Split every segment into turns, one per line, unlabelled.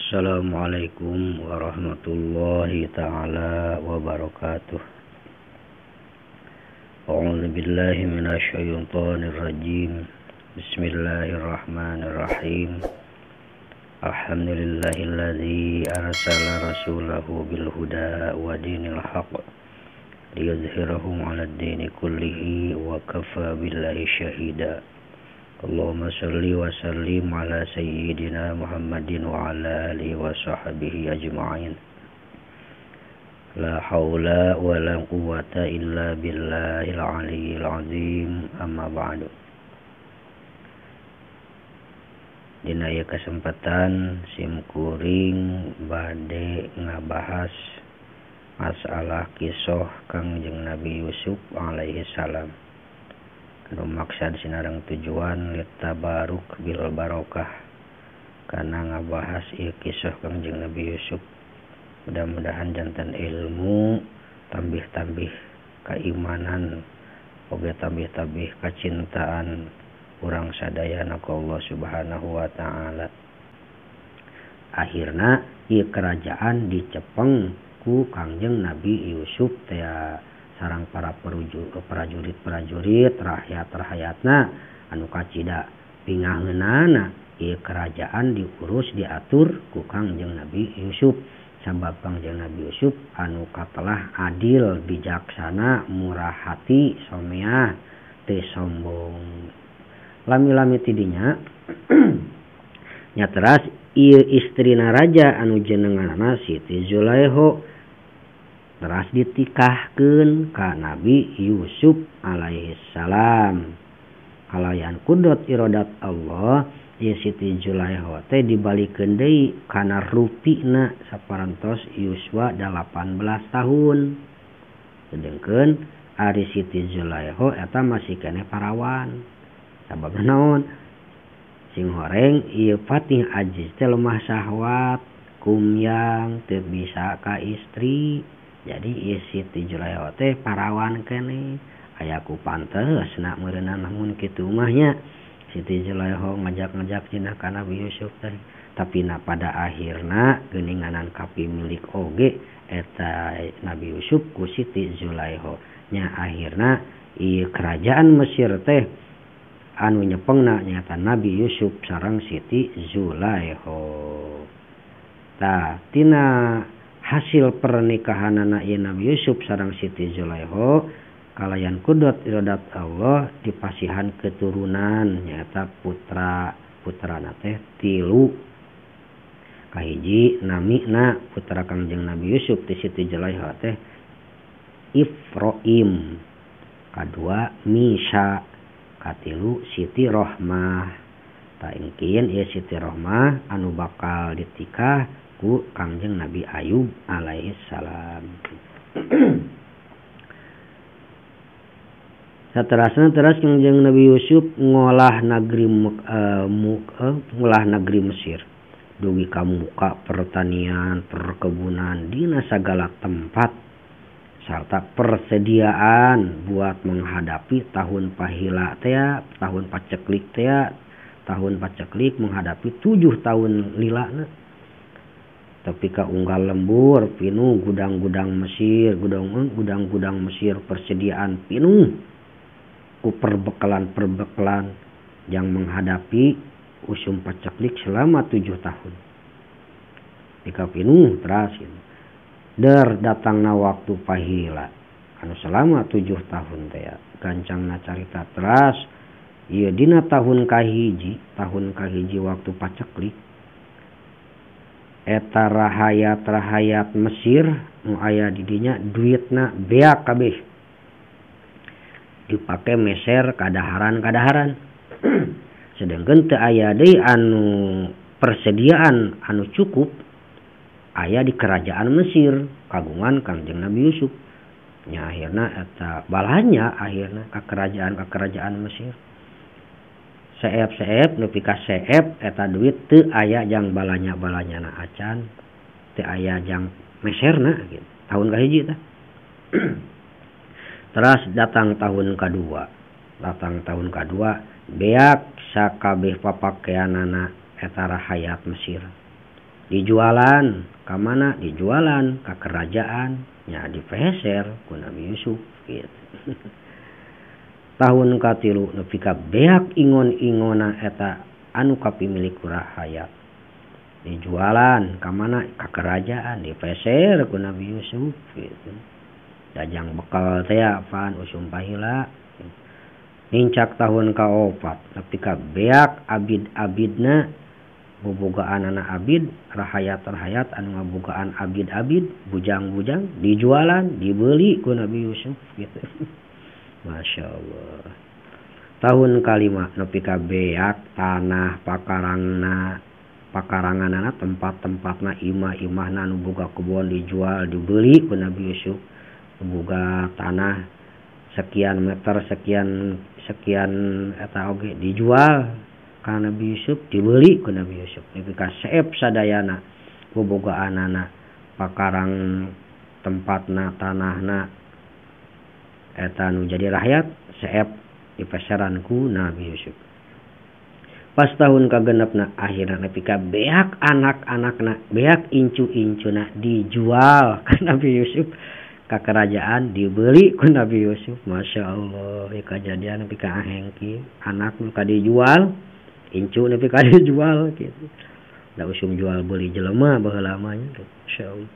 Assalamualaikum warahmatullahi ta'ala wabarakatuh. A'udzu billahi minasyaitonir rajim. Bismillahirrahmanirrahim. Alhamdulillahilladzi arsala rasulahu bil huda wa dinil haqq liyudhhirahu 'alad dini kullihi wa kafa billahi syahida. Allahumma salli wa sallim ala sayyidina Muhammadin wa ala alihi wa sahbihi ajma'in. La haula wa la quwwata illa billahil aliyyil azim. Amma ba'du. Dina ieu kesempatan simkuring bade ngabahas masalah kisah Kangjeng Nabi Yusuf alaihi salam. Anu maksud sinareng tujuan litabaruk bil barokah karena ngabahas ieu kisah Kangjeng Nabi Yusuf. Mudah-mudahan janten ilmu tambih-tambih keimanan oge tambih-tambih kacintaan urang sadayana ka Allah Subhanahu wa taala. Akhirna ieu kerajaan dicepeng ku Kangjeng Nabi Yusuf teh sarang para prajurit-prajurit rakyat-rakyatna anu kacida pingaheunana ieu kerajaan diurus diatur ku Kangjeng Nabi Yusuf. Sabab Kangjeng Nabi Yusuf anu katelah adil, bijaksana, murah hati, someah, teu sombong. Lami-lami tidinya nya teras ieu istrina raja anu jenenganna Siti Zulaikha teras ditikahkeun ka Nabi Yusuf alaihi salam. Kalayan kudrat iradat Allah, ieu Siti Zulaikha teh dibalikeun deui kana rupina saparantos yuswa 18 tahun. Sedengkeun ari Siti Zulaikha eta masih keneh parawan. Sabab naon? Sing horeng ieu patih ajiz teh lemah syahwat, kumyang teu bisa ka istri. Jadi ieu Siti Zulaikha teh parawan keneh. Aya ku pantesna meureunna namun kitu mah nya. Siti Zulaikha ngajak-ngajak cenah ka Nabi Yusuf teh. Tapi pada akhirna geuninganan kapimilik oge eta Nabi Yusuf ku Siti Zulaikha. Nya akhirna ieu kerajaan Mesir teh anu nyepengna nyata Nabi Yusuf sareng Siti Zulaikha. Tah tina hasil pernikahanana ieu Nabi Yusuf sareng Siti Zulaikha kalayan kudrat iradat Allah dipasihan keturunan nyata putrana teh 3. Kahiji namina putra Kangjeng Nabi Yusuf ti Siti Zulaikha teh Ifraim, kadua Misha, katilu Siti Rohmah. Ta engkeun ieu Siti Rohmah anu bakal ditikah ku Kangjeng Nabi Ayub alaihi salam. Saterasna teras Kangjeng Nabi Yusuf ngolah negeri Mesir. Dugi ka muka pertanian, perkebunan dina sagala tempat serta persediaan buat menghadapi tahun pahila teh, tahun paceklik teh, tahun paceklik menghadapi 7 tahun lilana. Tapi ka unggal lembur pinuh gudang-gudang Mesir, gudang-gudang Mesir persediaan pinuh ku perbekalan yang menghadapi usum paceklik selama 7 tahun. Jika pinuh teras datangna waktu pahila anu selama 7 tahun teh gancangna carita teras ieu dina tahun kahiji waktu paceklik eta rahayat Mesir nu aya di dinya duitna beak kabeh dipake meser kadaharan sedangkeun teu aya deui anu persediaan anu cukup aya di kerajaan Mesir kagungan Kangjeng Nabi Yusuf. Nya akhirna eta balanya akhirna ka kerajaan Mesir. Seep nepi ka seep eta duit teu aya jang balanya-balanyana acan, teu aya jang meserna gitu. Tahun kahiji tah. Terus datang tahun kedua beak sakabeh papakeanana eta rahayat Mesir. dijualan ka mana dijualan ka kerajaan nya dipeser ku Nabi Yusuf gitu. Tahun katilu nepi ka beak ingon-ingona eta anu kapimilik rahayat dijualan ka mana ka kerajaan dipeser ku Nabi Yusuf gitu. Dajang bekal teh apaan usum pahila nincak tahun ka-4 nepi ka beak abid-abidna bobogaan anak abid rahayat-rahayat anu ngabogaan abid-abid bujang-bujang dijualan dibeli ku Nabi Yusuf gitu. Masya Allah. Tahun ka-5 nepi ka beak tanah pakaranganana tempat-tempatna imah-imahna anu boga kebon dijual dibeli ku Nabi Yusuf. Boga tanah sekian meter sekian eta oge dijual ka Nabi Yusuf dibeli ku Nabi Yusuf nepi ka seep sadayana bobogaanana pakarang tempatna tanahna eta nu jadi rakyat seep dipeseran ku Nabi Yusuf. Pas tahun kagenepna akhirna nepi ka beak anak-anakna beak incu-incuna dijual ka Nabi Yusuf ka kerajaan dibeli ku Nabi Yusuf. Masya Allah ya kejadian nepi ka ahengki anak nu ka dijual incu nepi ka dijual gitu. Da usum jual beli jelema baheula mah gitu. Masyaallah.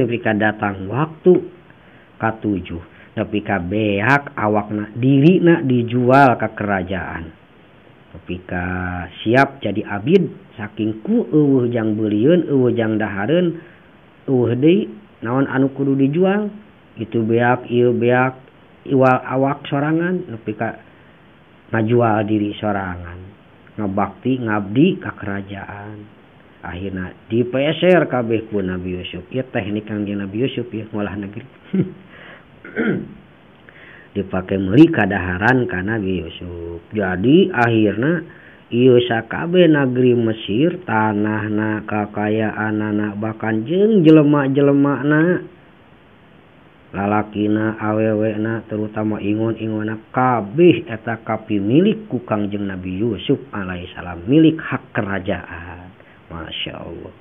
Nepi ka datang waktu ka-7 nepi ka beak awakna dirina dijual ka kerajaan. Nepi ka siap jadi abid saking ku eueuh jang beulieun eueuh jang dahareun eueuh deui naon anu kudu dijual itu beak ieu beak iwal awak sorangan nepi ka ngajual diri sorangan. Ngabakti ngabdi ka kerajaan akhirna dipeser kabeh ku Nabi Yusuf. Ieu teknik Kangjeng Nabi Yusuf ya ngolah negeri dipake meuli kadaharan ka Nabi Yusuf. Jadi akhirna ieu sakabeh negeri Mesir tanahna kakayaanana bahkan jeung jelema-jelemana lalakina awewena terutama ingon-ingona kabeh eta kapimilik ku Kangjeng Nabi Yusuf alaihissalam milik hak kerajaan. Masya Allah.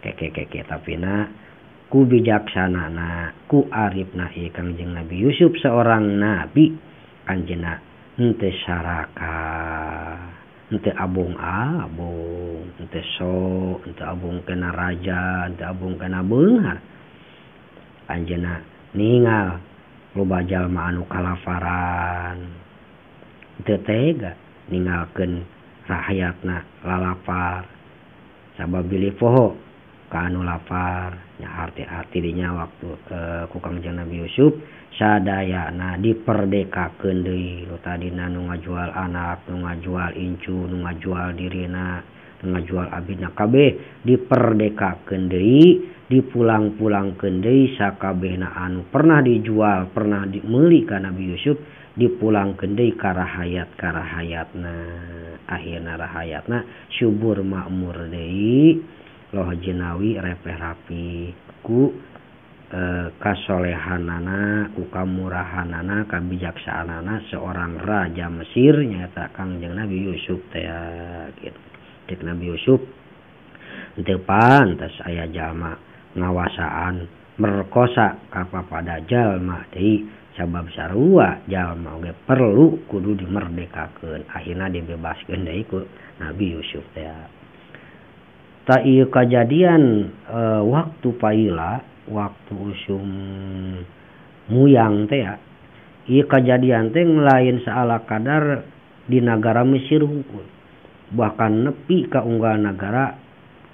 Keke tapina ku bijaksanana ku arifna ieu Kangjeng Nabi Yusuf seorang nabi anjeunna henteu saraka henteu abung-abung henteu sok henteu abung kana raja henteu abung kana beunghar anjeunna ningal loba jalma anu kalaparan teu tega ningalkeun rakyatna lalapar sabab bilih poho ka anu lapar nya hati-hati dinya waktu ku Kangjeng Nabi Yusuf sadayana diperdekakeun deui nu tadina nu ngajual anak nu ngajual incu nu ngajual dirina nu ngajual abidna kabeh diperdekakeun deui dipulang-pulangkeun deui sakabehna anu pernah dijual pernah dimeuli ka Nabi Yusuf dipulangkeun deui ka rahayatna akhirna rahayatna subur makmur deui loh jenawi repeh rapi ku kasolehanana ku kamurahanana kabijaksanana seorang raja Mesir nyata Kangjeng Nabi Yusuf teh gitu. Cek Nabi Yusuf teu pantes aya jalma ngawasaan merkosa ka pada jalma deui sabab sarua jalma oge perlu kudu dimerdekakeun akhirna dibebaskeun deui ku Nabi Yusuf teh. Ta ieu kajadian waktu paila waktu usum muyang teh ya ieu kajadian teh lain saala kadar di negara Mesir hungkul bahkan nepi ka unggal negara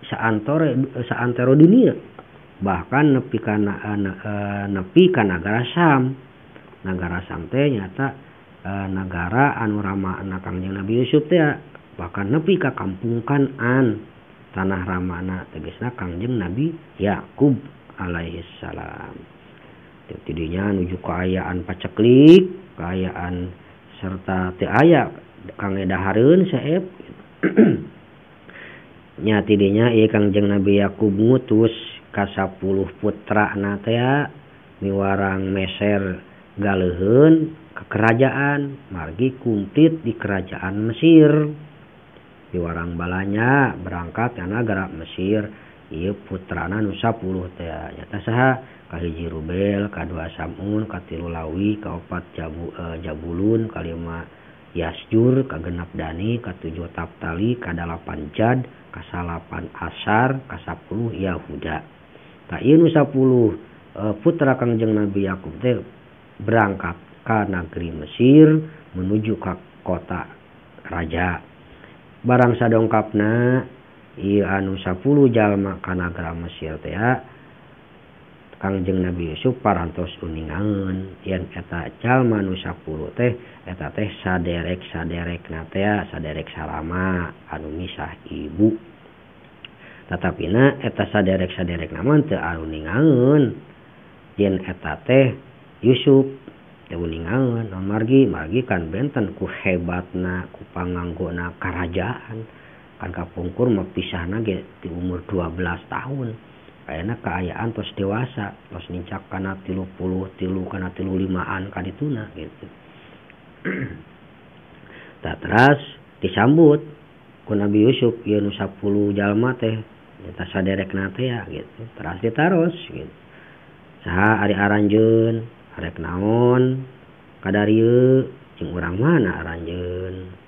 saantero dunia bahkan nepi ka negara Sam. Negara Sam teh nyata negara anu ramana Kangjeng Nabi Yusuf teh bahkan nepi ka kampung Kanaan tanah ramana tegasna Kangjeng Nabi Yakub alaihissalam. Tidinya nuju kaayaan paceklik kaayaan serta teu aya kang dahareun saeb nya tidinya ieu Kangjeng Nabi Yakub ngutus ka 10 putrana teh miwarang meser galeuheun ke kerajaan margi kumplit di kerajaan Mesir. Miwarang balanya berangkat ka negara Mesir ieu putrana nu 10 teh nyata saha kahiji Rubel, kadua Samun, katilu Lawi, kaopat Jabulun, kalima Yasjur, kagenap Dani, katujuh Taptali, kadalapan Jad, kasalapan Asar, kasapuluh Yahuda. Tah ieu nu 10 putra Kangjeng Nabi Yakub teh berangkat ka negeri Mesir menuju ka kota raja. Barang sadongkapna ieu anu 10 jalma ka nagara Mesir teh Kangjeng Nabi Yusuf parantos uningaeun yen eta jalma nu 10 teh eta teh saderek-saderekna teh saderek salama anu misah ibu. Tatapina eta saderek-saderekna mah teu uningaeun yen eta teh Yusuf teu uningaeun margi kan benten ku hebatna ku panganggona karajaan kan kapungkur mah pisahna ge di umur 12 tahun. Ayeuna kaayaan tos dewasa, tos nincak kana 33 kana 35an kadituna gitu. Tah teras disambut ku Nabi Yusuf ieu nu 10 jalma teh eta saderekna teh gitu. Teras ditaros gitu. Saha ari aranjeun, arek naon kadarieu jeung urang mana aranjeun.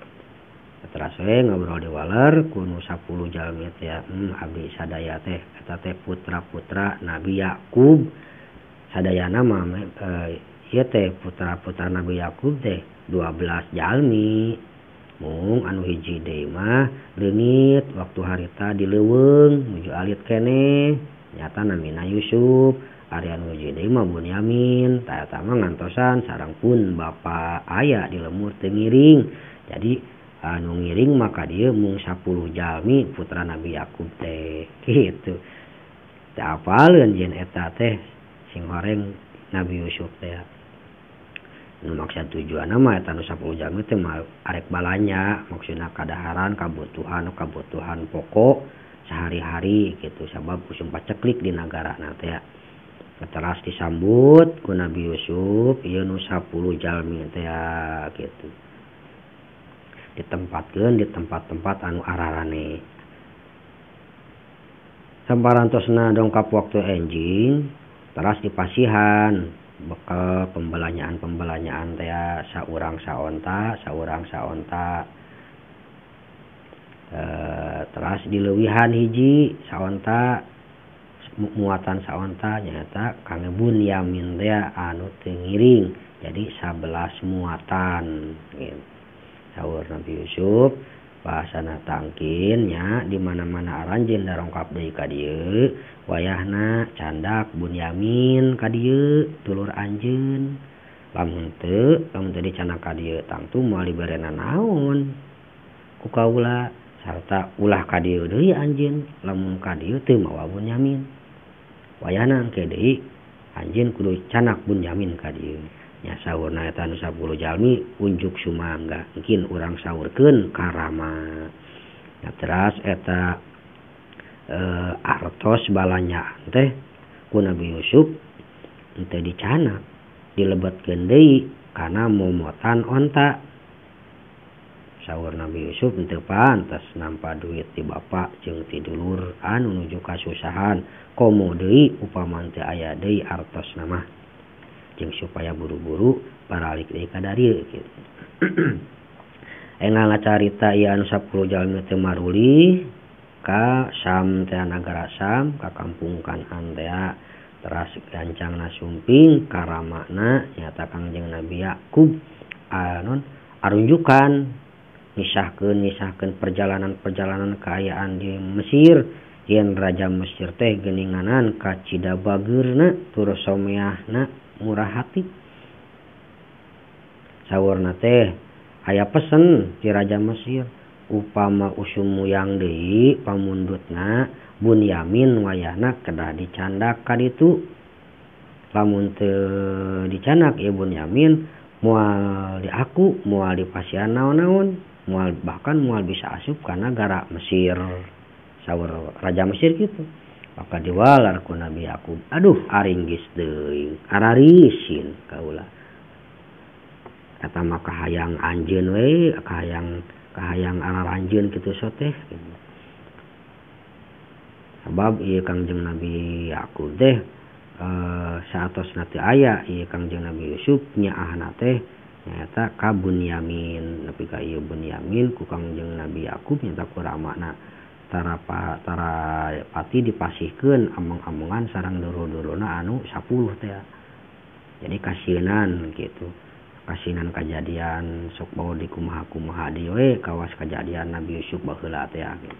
Teras we ngobrol di waler ku nu 10 jalmi teh abdi sadaya teh eta teh putra-putra Nabi Yakub. Sadayana mah ieu teh putra-putra Nabi Yakub teh 12 jalmi. Mung anu hiji deui mah leungit waktu harita di leuweung nuju alit keneh nyata namina Yusuf. Ari anu hiji deui mah Bunyamin. Tah eta mah ngantosan sareng pun bapa aya di lemur teu ngiring. Jadi anu ngiring maka dia mung 10 jalmi putra Nabi Yakub teh gitu. Teu apaleun yen eta teh sing horeng Nabi Yusuf teh. Nu maksud tujuanna mah eta nu 10 jalmi teh mah arek balanya, maksudna kadaharan kabutuhan pokok sehari-hari gitu sabab usum paceklik di nagarana teh. Teras disambut ku Nabi Yusuf ieu nu 10 jalmi teh gitu. Ditempatkeun di tempat-tempat anu ararane. Sabarantosna dongkap waktu enjing, teras dipasihan bekal pembelanyaan teh saurang saonta. Teras dileuwihan hiji saonta muatan saonta nyaeta kangge Bunyamin teh anu teu ngiring. Jadi 11 muatan gitu. Saur Nabi Yusuf bahasana tangkin nya di mana-mana aranjeun darongkap deui ka dieu wayahna candak Bunyamin ka dieu dulur anjeun. Lamun teu dicandak ka dieu tangtu moal diberena naon ku kaula sarta ulah ka dieu deui anjeun lamun ka dieu teu mawa Bunyamin. Wayahna engke deui anjeun kudu canak Bunyamin ka dieu. Nya saurna eta nu 10 jalmi unjuk sumangga mungkin urang saurkeun karama. Nah teras eta artos balanyaan teh ku Nabi Yusuf teu dicanak dilebetkeun deui kana momotan onta. Saur Nabi Yusuf teu pantes nampa duit ti bapa jeung ti dulur anu nuju kasusahan komo deui upama teu aya deui artosna mah. Jeung supaya buru-buru baralik deui ka darieu kitu. Engal ngacarita ieu anu 10 jalmi teh maruli ka Sam teh nagara Sam ka kampung Kanaan teh teras gancangna sumping karamana nyata Kangjeng Nabi Yakub arunjukan nisahkeun perjalanan kaayaan di Mesir yen raja Mesir teh geuninganan ka cidabageurna tur someahna murah hati. Saurna teh aya pesen ti raja Mesir upama usum muyang deui pamundutna Bunyamin wayahna kedah dicandak ka ditu. Lamun teu dicanak ieu Bunyamin moal diaku moal dipasihan naon-naon bahkan moal bisa asup ka nagara Mesir. Saur raja Mesir kitu. Maka diwalar ku Nabi Yakub, aduh aringgis deui ararisin kaula. Eta mah kahayang anjeun we, kahayang araranjeun kitu soteh. Sabab ieu Kangjeng Nabi Yakub teh saatosna teu aya ieu Kangjeng Nabi Yusuf nyaahna teh nyaeta ka Bunyamin, nepi ka ieu Bunyamin ku Kangjeng Nabi Yakub nyaeta ku ramana tara pati dipasihkeun among-amongan sareng duru-duruna anu 10 teh. Jadi kasienan gitu. Kasinan kejadian sok bawa di kumaha-kumaha deui we kawas kejadian Nabi Yusuf baheula teh gitu.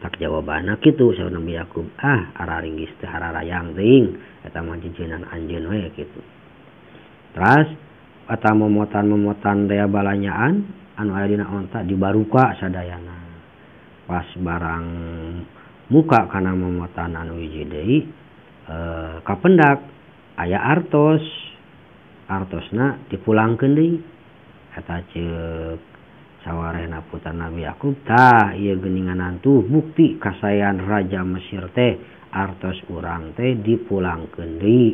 Tak jawabanna kitu saur Nabi Yakub, araringgis teh hararayang teuing eta mah jijeunan anjeun we kitu. Terus eta momotan-momotan daya balanyaan anu aya dina onta dibaruka sadayana. Pas barang muka kana momotan anu hiji deui kapendak aya artosna dipulangkeun deui. Eta ceuk sawarehna putra Nabi Yakub, tah ieu geuninganan tuh bukti kasayan Raja Mesir teh artos urang teh dipulangkeun deui.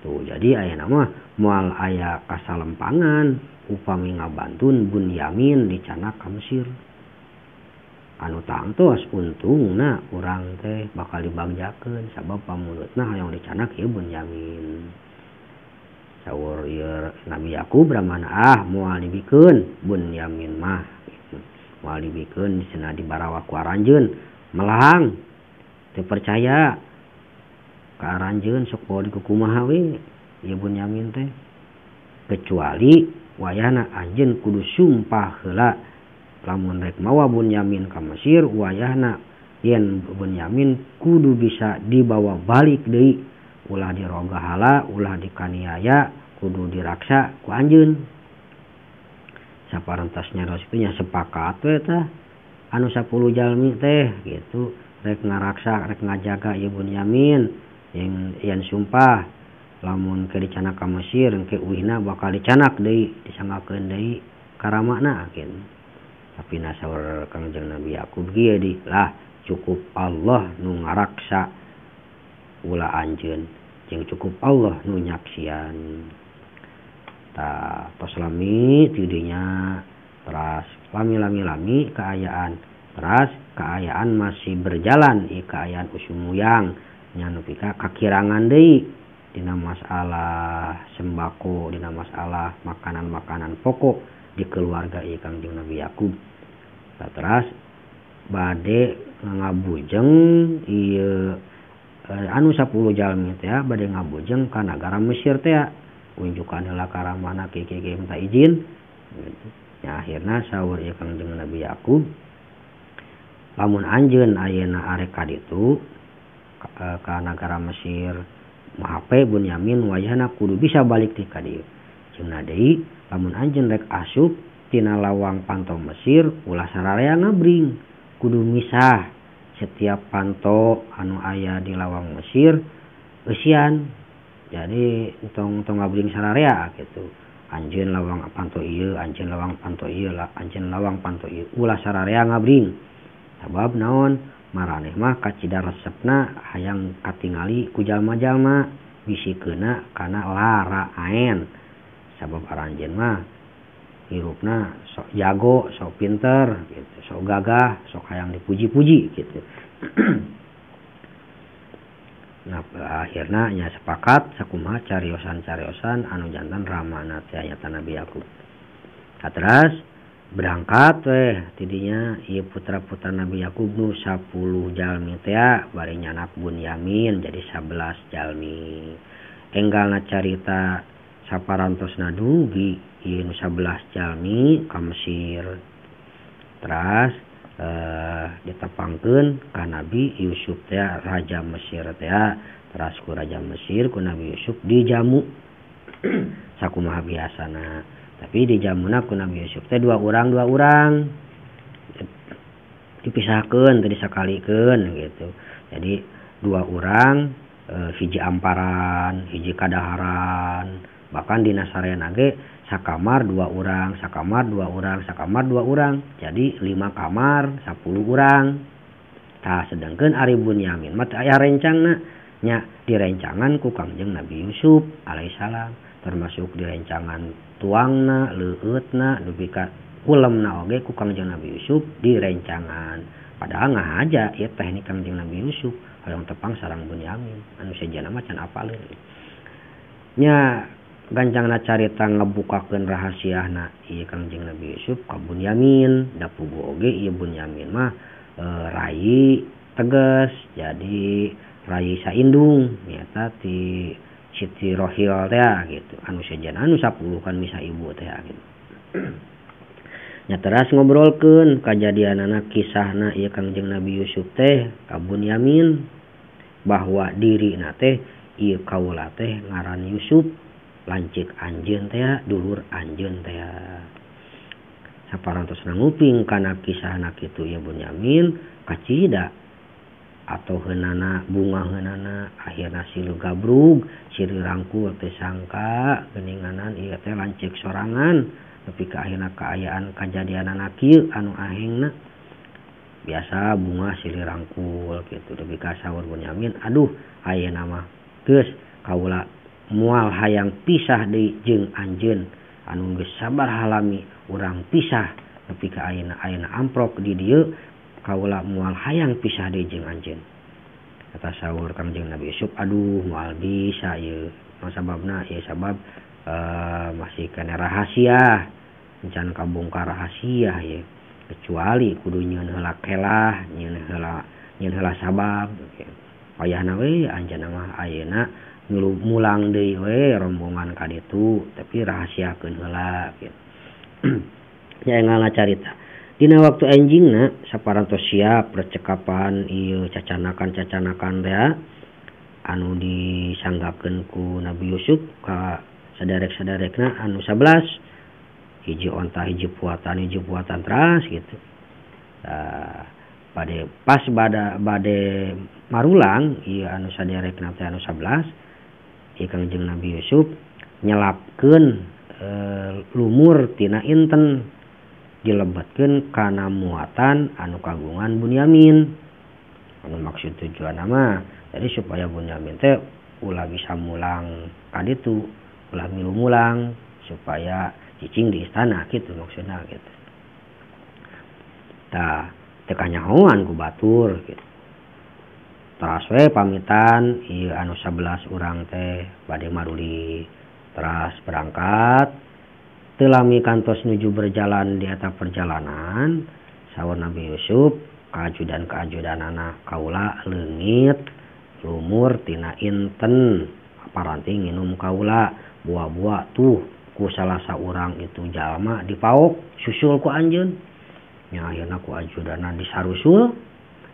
Tuh jadi ayeuna mah moal aya kasalempangan upami ngabantun Bunyamin dicanak ka Mesir. Anu tangtos untungna urang teh bakal dibagjakeun sabab pamulutna hayang dicanak ieu Bunyamin. Saur ieu Nabi Yakub ramana moal dibikeun Bunyamin mah gitu. Moal dibikeun cenah dibarawa ku aranjeun melahang teu percaya ka aranjeun sok bawa di kumaha we ieu Bunyamin teh, kecuali wayahna anjeun kudu sumpah heula lamun rek mawa Bunyamin ka Mesir wayahna yen Bunyamin kudu bisa dibawa balik deui, ulah diroga hala, ulah dikaniaya, kudu diraksa ku anjeun. Saparantasnya nya sepakat we tah anu 10 jalmi teh gitu rek ngaraksa rek ngajaga ieu Bunyamin yang sumpah lamun ke dicanak ka Mesir engke uihna bakal dicanak deui disangakeun deui karamana gitu. Tapi saur Kangjeng Nabi Yakub kieu di lah cukup Allah nu ngaraksa ulah anjeun jeung cukup Allah nu nyaksian. Tah tos lami tidinya teras lami keayaan teras keayaan masih berjalan keayaan usumuyang nya nepi ka kakirangan deui dina masalah sembako, dina masalah makanan-makanan pokok di keluarga Kangjeng Nabi Yakub. Teras bade ngabujeng ieu anu 10 jalmi teh bade ngabujeng ka nagara Mesir teh unjukan heula karamana kiki minta izin gitu. Ya akhirna saur ieu Kangjeng Nabi Yakub lamun anjeun ayeuna arek ka ditu ka nagara Mesir mahape Bunyamin wayahna kudu bisa balik ti ka dieu. Cenah deui lamun anjeun rek asup tina lawang panto Mesir ulah sararea ngabring kudu misah setiap panto anu aya di lawang Mesir eusian. Jadi tong ngabring sararea gitu. Anjeun lawang panto ieu, anjeun lawang panto ieu, anjeun lawang panto ieu ulah sararea ngabring. Sabab naon? Maraneh mah kacida resepna hayang katingali ku jalma-jalma bisikeuna kana lara aen. Sabab aranjeun mah hirupna sok jago, sok pinter gitu, sok gagah, sok hayang dipuji-puji gitu. Nah akhirna nya sepakat sakumaha cariosan-cariosan anu jantan ramana teh aya Nabi Yakub. Katras berangkat weh tidinya ieu putra-putra Nabi Yakub nu 10 jalmi teh bari nyanak Bunyamin jadi 11 jalmi. Enggalna carita saparantosna dugi ieu 11 jalmi ka Mesir. Teras ditepangkeun ka Nabi Yusuf teh Raja Mesir teh. Teras ku Raja Mesir ku Nabi Yusuf dijamu sakumaha biasana. Tapi dijamuna ku Nabi Yusuf teh 2 urang dipisahkeun teh disakalikeun gitu. Jadi 2 urang hiji amparan, hiji kadaharan. Bahkan dina sareana ge sakamar 2 urang, sakamar 2 urang, sakamar 2 urang. Jadi 5 kamar 10 urang. Tah sedengkeun ari Bunyamin mah aya rencangna nya direncangan ku Kangjeng Nabi Yusuf alaihissalam, termasuk direncangan tuangna, leueutna, dupi ka ulemna oge ku Kangjeng Nabi Yusuf direncangan. padahal ngahaja ieu teh ni Kangjeng Nabi Yusuf hoyong tepang sareng Bunyamin anu sejenna mah can apaleun nya gancangna carita ngabukakeun rahasiana ieu Kangjeng Nabi Yusuf ka Bunyamin da puguh oge ieu Bunyamin mah rai tegas jadi rai saindung nyata ti Siti Rohil teh gitu anu sejenna anu 10 kan misa ibu teh gitu nya teras ngobrolkeun kajadianana kisahna ieu Kangjeng Nabi Yusuf teh ka Bunyamin bahwa dirina teh ieu kaula teh ngaran Yusuf lancik anjeun teh dulur anjeun teh saparantosna nguping kana kisahna kitu ieu Bunyamin kacida atau heunana bunga heunana akhirna silu gabrug silu rangkul teh sangka geuninganan ieu teh lancik sorangan tapi ke akhirna kaayaan kajadianana kieu anu ahengna biasa bunga silih rangkul gitu tapi ka saur Bunyamin aduh ayeuna mah geus kaula moal hayang pisah deui jeung anjeun anu geus sabar halami urang pisah tapi ka ayeuna amprok di dieu kaula moal hayang pisah deui jeung anjeun kata saur Kangjeng Nabi Yusuf aduh moal bisa ieu sababna ieu sabab masih kena rahasia encan kabongkar rahasia ya kecuali kudu nyieun heula kelah nyieun heula sabab payahna we anjeunna mah ayeuna mulang deui we rombongan ka ditu tapi rahasiakeun heula gitu nya enggalna carita dina waktu enjingna saparantos siap percakapan ieu cacanakan teh anu disanggakeun ku Nabi Yusuf ka saderek-saderekna anu 11 hiji onta hiji puatan teras gitu pas bade marulang ieu anu saderekna teh anu 11 ieu Kangjeng Nabi Yusuf nyelapkeun lumur tina inten dilebetkeun kana muatan anu kagungan Bunyamin anu maksud tujuan mah jadi supaya Bunyamin teh ulah bisa mulang ka ditu ulah milu mulang supaya cicing di istana gitu maksudnya gitu tah teu kanyahoan ku batur gitu teras we pamitan ieu anu 11 urang teh bade maruli teras berangkat teu lami kantos nuju berjalan di eta perjalanan saur Nabi Yusuf kaajudan-kaajudanana kaula leungit lumur tina inten paranti nginum kaula buah-buah tuh ku salah saurang itu jalma dipaok susul ku anjeun nya ayeuna ku ajudana disarusul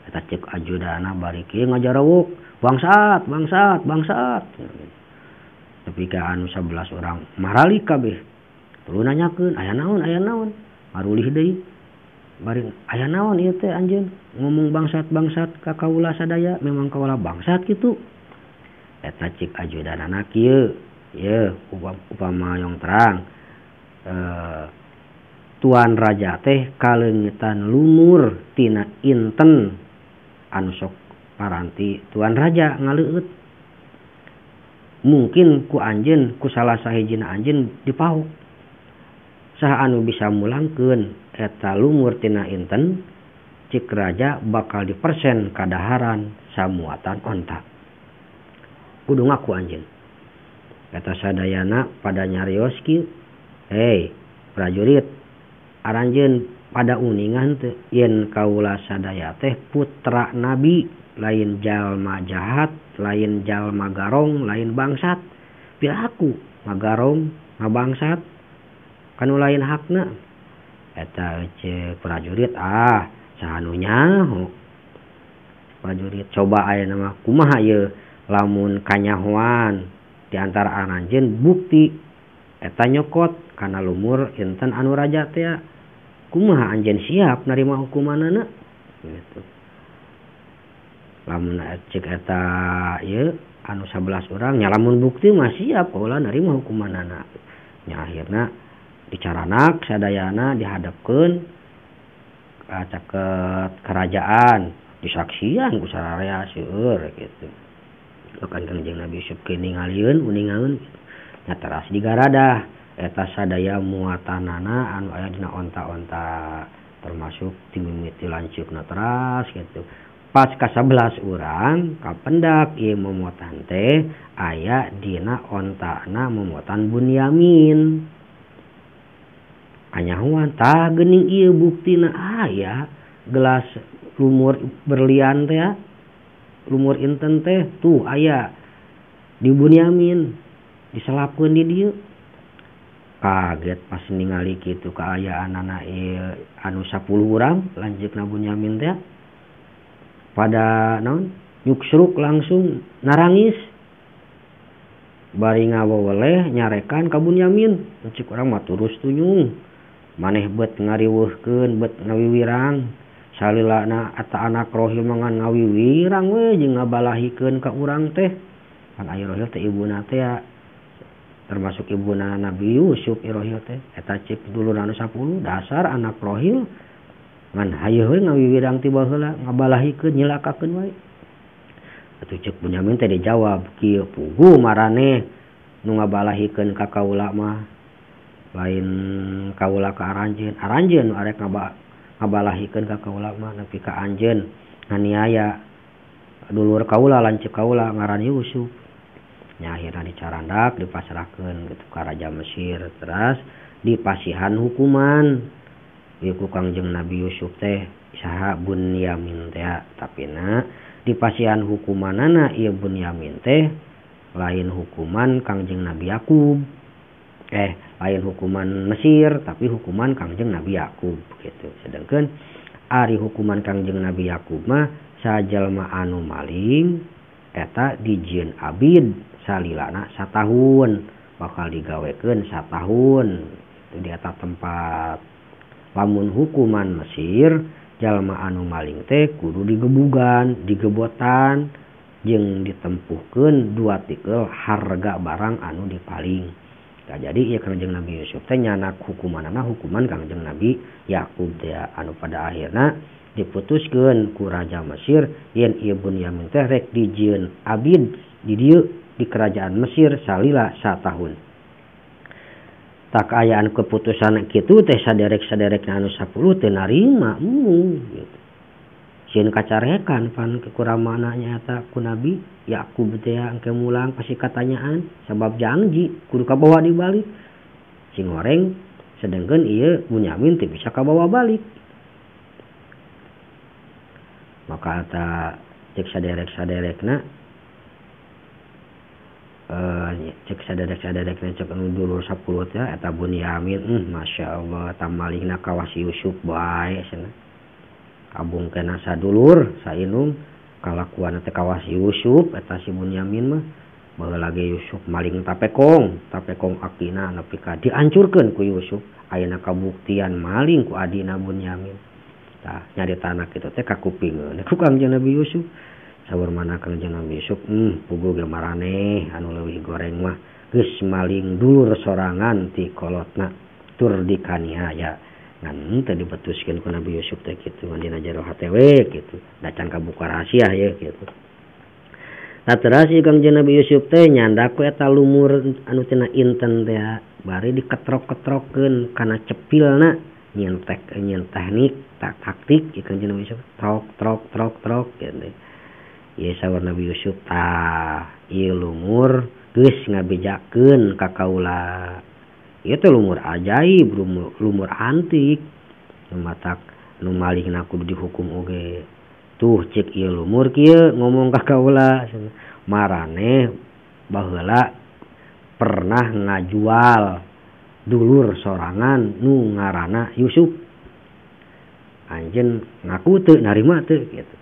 eta ceuk ajudana bari kieu ngajarawuk bangsat tapi ka anu 11 urang maralik kabeh tuluy nanyakeun aya naon marulih deui bari aya naon ieu teh anjeun ngomong bangsat ka kaula sadaya memang kaula bangsat kitu eta ceuk ajudanana kieu ya upama yang terang tuan raja teh kalengitan lumur tina inten anu sok paranti tuan raja ngaleueut mungkin ku anjeun ku salah sahijina anjeun dipauk saha anu bisa mulangkeun eta lumur tina inten cik raja bakal dipersen kadaharan samuatan onta kudu ngaku anjeun kata sadayana pada nyarios kieu hei prajurit aranjeun pada uningan teu yen kaula sadaya teh putra nabi lain jalma jahat lain jalma garong lain bangsat pilaku ngagarong ngabangsat kanu lain hakna eta ceuk prajurit sanu nyaho prajurit coba ayeuna mah kumaha ieu lamun kanyahoan di antara aranjeun bukti eta nyokot kana lumur inten anu raja teh kumaha anjeun siap narima hukumanana gitu lamun ceuk eta ieu anu 11 urang nya lamun bukti mah siap kaula narima hukumanana nya akhirna dicaranak sadayana dihadapkeun ka caket kerajaan disaksian ku sararea seueur gitu kan Kangjeng Nabi Yusuf keningalieun uningaeun nya teras digaradah eta sadaya muatanana anu aya dina onta-onta termasuk timimiti lanceukna teras gitu. Pas ka 11 urang kapendak ieu momotan teh aya dina ontana momotan Bunyamin. Anyahuan tah geuning ieu buktina aya gelas lumur berlian teh lumur inten teh tuh aya di Bunyamin diselapkeun di dieu. Kaget pas ningali kitu kaayaan anak anu 10 urang lanceukna Bunyamin teh pada naon nyuksruk langsung narangis bari ngaweweleh nyarekan ka Bunyamin cik urang mah turus tunyung maneh beut ngariweuhkeun beut ngawiwirang salilana eta anak rohil mangan ngawiwirang we jeung ngabalahikeun ka urang teh kan aya rohil teh ibuna teh termasuk ibuna Nabi Yusuf rohil teh eta cik dulur anu 10 dasar anak rohil ngan hayeun we ngawiwirang ti baheula ngabalahikeun nyilakakeun wae. Atuh ceuk Bunyamin teh dijawab kieu puguh marane nu ngabalahikeun ka kaula mah lain kaula ka aranjeun nu arek ngabalahikeun ka kaula mah nepi ka anjeun nganiaya dulur kaula lanceuk kaula ngaran Yusuf. Nya akhirna dicarandak dipasrahkeun gitu ka raja Mesir teras dipasihan hukuman ieu ku Kangjeng Nabi Yusuf teh saha Bunyamin teh tapina dipasihan hukumanana ieu Bunyamin teh lain hukuman Kangjeng Nabi Yakub lain hukuman Mesir tapi hukuman Kangjeng Nabi Yakub gitu. Sedangkan ari hukuman Kangjeng Nabi Yakub mah sajalma anu maling eta dijieun abid salilana 1 tahun bakal digawekeun 1 tahun itu di eta tempat. Lamun hukuman Mesir jalma anu maling teh kudu digebugan digebotan jeung ditempuhkeun 2 tikel harga barang anu dipaling. Nah, jadi ieu Kangjeng Nabi Yusuf teh nyanak hukumanana hukuman Kangjeng Nabi Yakub teh anu pada akhirna diputuskeun ku raja Mesir yen ieu Bunyamin teh rek dijieun abid di dieu di kerajaan Mesir salila 1 tahun. Tak ayaan keputusan kitu teh saderek-saderekna anu 10 teu narima gitu. Sieun kacarekan pan kekuramananya eta ku Nabi Yakub teh engke mulang pasti katanyaan sabab janji kudu kabawa dibalik. Sing goreng sedengkeun ieu Bunyamin teu bisa kabawa balik. Maka eta cek saderek-saderekna cek saderek-saderekna cek anu dulur 10 teh eta Bunyamin masyaallah eta malingna kawas Yusuf bae cenah. Kabungkeun sadulur sainung kalakuan teh kawas Yusuf eta si Bunyamin mah baheula ge Yusuf maling tapekong akina nepi ka dihancurkeun ku Yusuf ayeuna kabuktian maling ku adina Bunyamin. Tah nyaritana kitu teh kakupingeun ku Kangjeng Nabi Yusuf. Saur mana Kangjeng Nabi Yusuf puguh ge maraneh anu leuwih goreng mah geus maling dulur sorangan ti kolotna tur dikaniaya ngan teu dibetuskeun ku Nabi Yusuf teh kitu ngan dina jero hate we kitu da can kabuka rahasia ye kitu. Nah terus si Kangjeng Nabi Yusuf teh nyandak ku eta lumur anu tina inten teh bari diketrok-ketrokkeun kana cepilna nyen teknik taktik ieu Kangjeng Nabi Yusuf trok gitu. Ieu saur Nabi Yusuf tah ieu lumur geus ngabejakeun ka kaula. Ieu teh lumur ajaib, lumur antik. Nu matak nu malingna kudu dihukum oge. Tuh cek ieu lumur kieu ngomong ka kaula maraneh baheula pernah ngajual dulur sorangan nu ngaranna Yusuf. Anjeun ngaku teu narima teu gitu.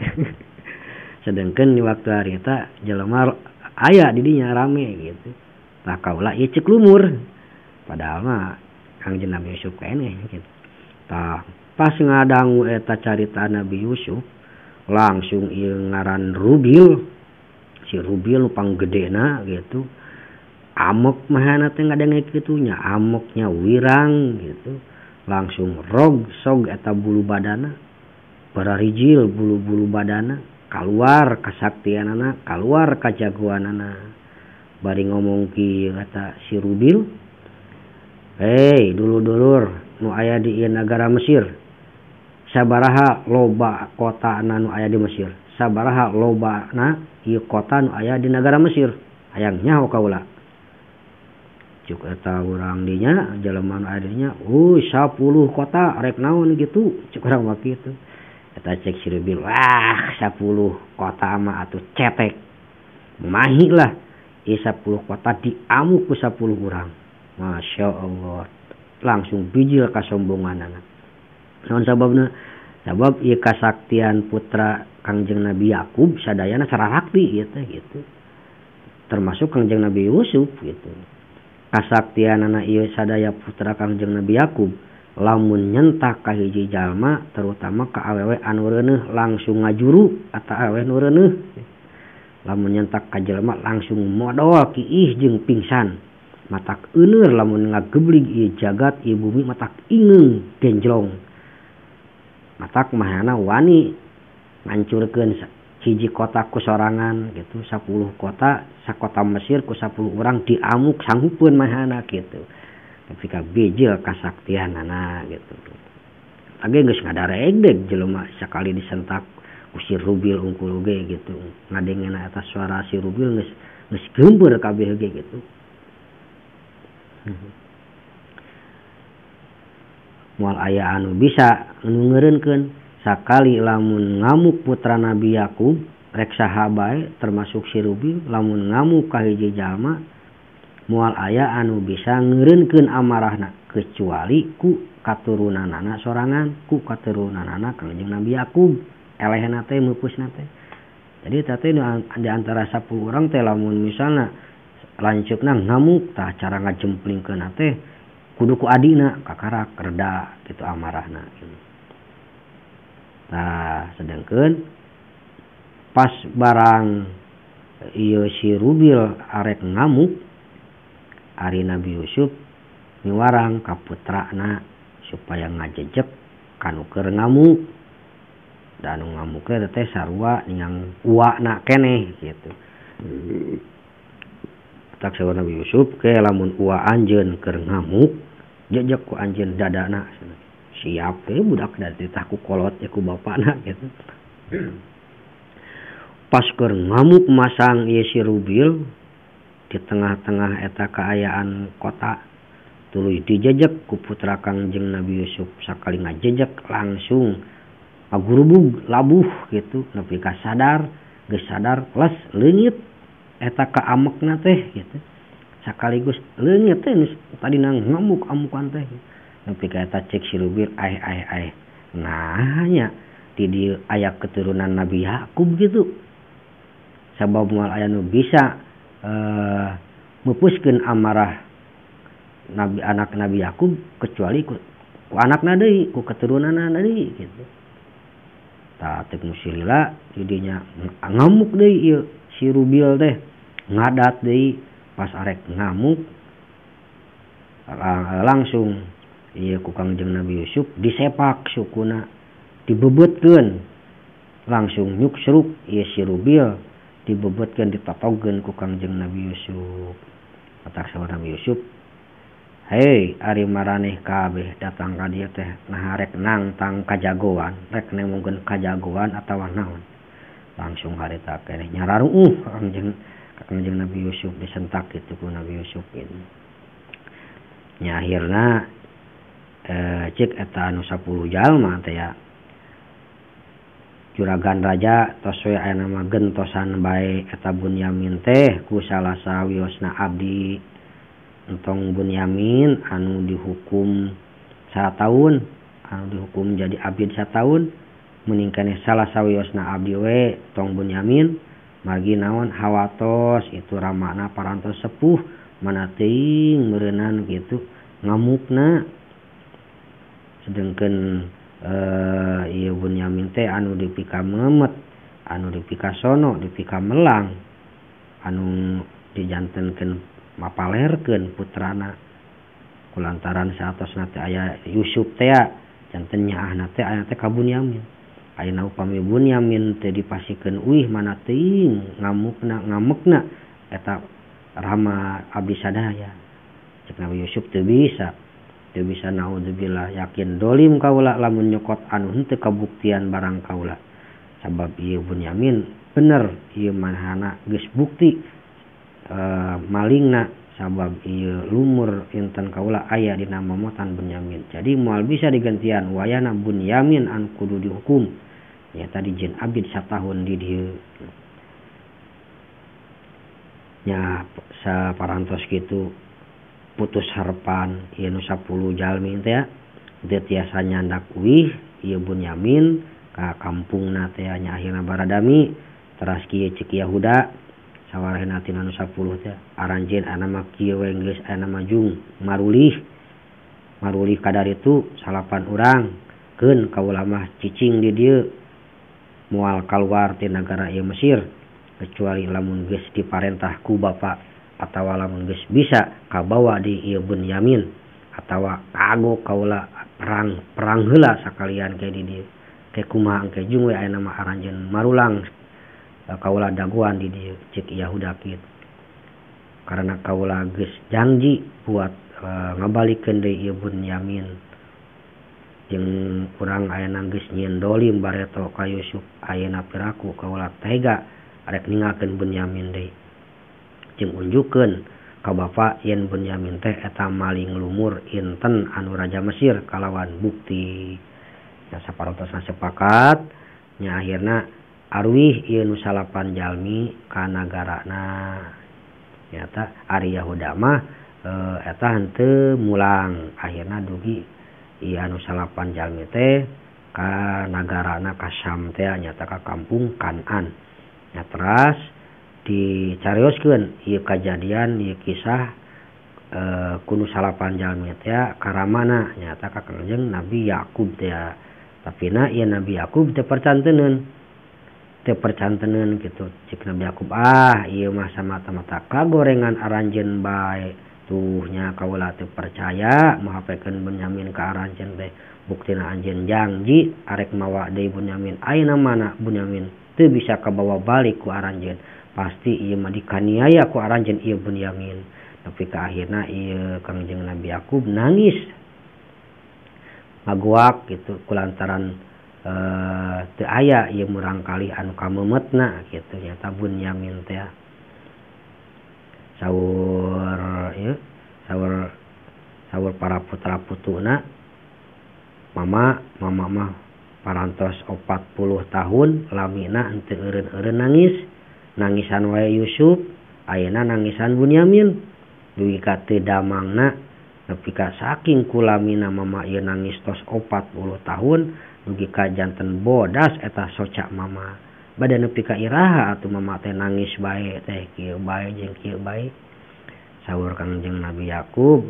Sedangkan di waktu hari eta jelema aya di dinya rame gitu. Tah kaula ieu ceuk lumur. Padahal mah Kangjeng Nabi Yusuf keneh gitu. Tah pas ngadangu eta carita Nabi Yusuf langsung ieu ngaran Rubil. Si Rubil nu panggedena gitu. Amok mahana teh ngadenge kitunya, amoknya wirang gitu. Langsung rogsog eta bulu badana. Para rijil bulu-bulu badana. Kaluar kasaktianana, kaluar kajagoanana. Bari ngomong ki kata si Rubil, "Hei dulur-dulur nu aya di ieu nagara Mesir. sabaraha loba kota nu aya di Mesir, sabaraha lobana ieu kota nu aya di negara Mesir, hayang nyaho kaula. Cuk eta urang dinya jelema nu aya dinya 10 kota rek naon gitu, cuk urang mah kitu. Eta cek si Rubil, wah 10 kota mah atuh cetek. Mahi lah, ieu 10 kota diamuk ku 10 urang. Masya Allah, langsung bijil kasombonganana. Naon sababna? Sabab ieu kasaktian putra Kangjeng Nabi Yakub sadayana sararakti ieu teh gitu. Termasuk Kangjeng Nabi Yusuf gitu. Kasaktianana ieu sadaya putra Kangjeng Nabi Yakub lamun nyentak ka hiji jalma terutama ka awewe anu reuneuh langsung ngajuru eta awewe nu reuneuh. Lamun nyentak ka jelema langsung modal kiih jeung pingsan. Matak euneur lamun ngageblig ieu jagat ieu bumi matak ingeung genjlong. Matak mahana wani ngancurkeun hiji kota ku sorangan gitu, 10 kota sakota Mesir ku 10 urang diamuk sanggupkeun mahana gitu. Tapi ka bijil kasaktianana gitu. Lagi geus ngadaregdeg jelema sakali disentak ku si Rubil unggul ge gitu. Ngadengena eta suara si Rubil geus geumbeur kabeh ge gitu. Moal aya anu bisa ngeureunkeun sakali lamun ngamuk putra Nabi Yakub rek saha bae termasuk si Rubil lamun ngamuk ka hiji jalma moal aya anu bisa ngeureunkeun amarahna kecuali ku katurunanana sorangan, ku katurunanana Kangjeng Nabi Yakub elehna teh meupusna teh. Jadi teh di antara 10 urang teh lamun misalna lanceukna ngamuk tah cara ngajemplingkeun teh kudu ku adina kakarak reda gitu amarahna. Nah, sedangkeun pas barang ieu si Rubil arek ngamuk ari Nabi Yusuf niwarang ka putrana supaya ngajejek kanu keur ngamuk. Dan anu ngamuk teh sarua ningang uwana keneh gitu. Tak sawa Nabi Yusuf ke lamun uwa anjeun keur ngamuk jejek ku anjeun dadana. Siap teh budak da titah ku kolot ku bapana gitu. Pas keur ngamuk masang ieu si Rubil di tengah-tengah eta kaayaan kota tuluy dijejek ku putra Kangjeng Nabi Yusuf sakali ngajejek langsung ngagurubug labuh gitu nepi ka sadar geus sadar les leungit eta kaamekna teh gitu sakaligus leungit teh tadi nang ngamuk amukan teh nepi ka eta cek si Rubil nah nya di dieu aya keturunan Nabi Yakub gitu sabab moal aya nu bisa mepuskeun amarah Nabi anak Nabi Yakub kecuali ku anakna deui ku keturunanna deui gitu. Tah teu musilila didinya ngamuk deui ieu si Rubil teh ngadat deui pas arek ngamuk langsung ieu ku Kangjeng Nabi Yusuf disepak sukuna dibebetkeun langsung nyuksruk ieu si Rubil dibebetkeun ditotogkeun ku Kangjeng Nabi Yusuf. Atak sawa Nabi Yusuf, hei ari maraneh kabeh datang ka dieu teh nah rek nangtang kajagoan, rek nemongkeun kajagoan atawa naon. Langsung harita keneh nyararuuh Kangjeng Nabi Yusuf disentak kitu ku Nabi Yusuf ini. Nya akhirna cek eta anu 10 jalma teh ya. Juragan raja tos we aya nama gentosan bae eta Bunyamin teh ku salah sawiosna abdi entong Bunyamin anu dihukum 1 tahun anu dihukum jadi abdi 1 tahun meuning keneh salah sawiosna abdi we tong Bunyamin margi naon hawatos itu ramana parantos sepuh mana teuing meureunnan gitu ngamukna sedengkeun ieu Bunyamin teh anu dipika memet anu dipika sono dipika melang anu dijantenkeun mapalerkeun putrana kulantaran saatosna teh aya Yusuf teh janten nyaahna teh aya teh ka Bunyamin ayeuna upami Bunyamin teh dipasikeun uih mana teuing ngamukna eta rama abdi sadaya cek Nabi Yusuf teu bisa teu bisa naudzubillah yakin dolim kaula lamun nyokot anu henteu kabuktian barang kaula. Sabab ieu Bunyamin bener ieu manehna geus bukti malingna, sabab ieu lumur inten kaula aya dina momotan Bunyamin. Jadi moal bisa digantian wayana Bunyamin anu kudu dihukum. Ya tadi jin abid satahun di dieu. Nya saparantos kitu putus harapan ieu nu 10 jalmi teh teu tiasa nyandak uih ieu Bunyamin ka kampungna teh nya akhirna baradami teras kieu cek Yahuda sawarehna tina nu 10 teh aranjeun aya mah kieu we geus aya majung marulih kadar itu 8 urang keun kaula mah cicing di dieu moal kaluar ti nagara ieu Mesir kecuali lamun geus diparentah ku bapa atawa lamun geus bisa kabawa di ieu Bunyamin atawa kagok kaula perang heula sakalian ke di dieu ke kumaha engke jung we aya nama aranjeun marulang kaula dagoan di dieu cek Yahuda kitu karena kaula geus janji buat ngabalikeun deui ieu Bunyamin jeung urang ayeuna geus nyieun dolim bareto ka Yusuf ayeuna piraku kaula tega arek ninggalkeun Bunyamin deui jeung unjukeun ka bapa yen Bunyamin teh eta maling lumur inten anu raja Mesir kalawan bukti. Ya saparotosna sepakat nya akhirna arwih ieu nu 8 jalmi ka nagarana. Nyata ari Yahuda mah eta henteu mulang akhirna dugi ieu anu 8 jalmi teh ka nagarana ka Syam teh nyata ka kampung Kanaan. Nya teras dicarioskeun ieu kajadian ieu kisah kudu 8 jalmi teh karamana nyata ka Kangjeng Nabi Yakub teh. Tapina ieu Nabi Yakub teu percanteuneun gitu cik Nabi Yakub ieu mah samata-mata kagorengan aranjeun bae tuh nya kaula teu percaya mahapekeun Bunyamin ka aranjeun teh buktina anjeun janji arek mawa deui Bunyamin ayeuna mana Bunyamin teu bisa kabawa balik ku aranjeun pasti ieu mah dikaniaya ku aranjeun ieu Bunyamin. Tapi ka akhirna ieu Kangjeng Nabi Yakub nangis ngaguak gitu kulantaran teu aya ieu murangkali anu kamemetna kitu nyata Bunyamin teh saur para putra putuna mama mah parantos 40 tahun lamina henteu eureun-eureun nangisan wae Yusuf ayeuna nangisan Bunyamin dugi ka teu damangna nepi ka saking kulamina mama ieu nangis tos 40 tahun dugi ka janten bodas eta soca mama bade nepi ka iraha atuh mama teh nangis bae teh kieu bae jeung kieu bae saur Kangjeng Nabi Yakub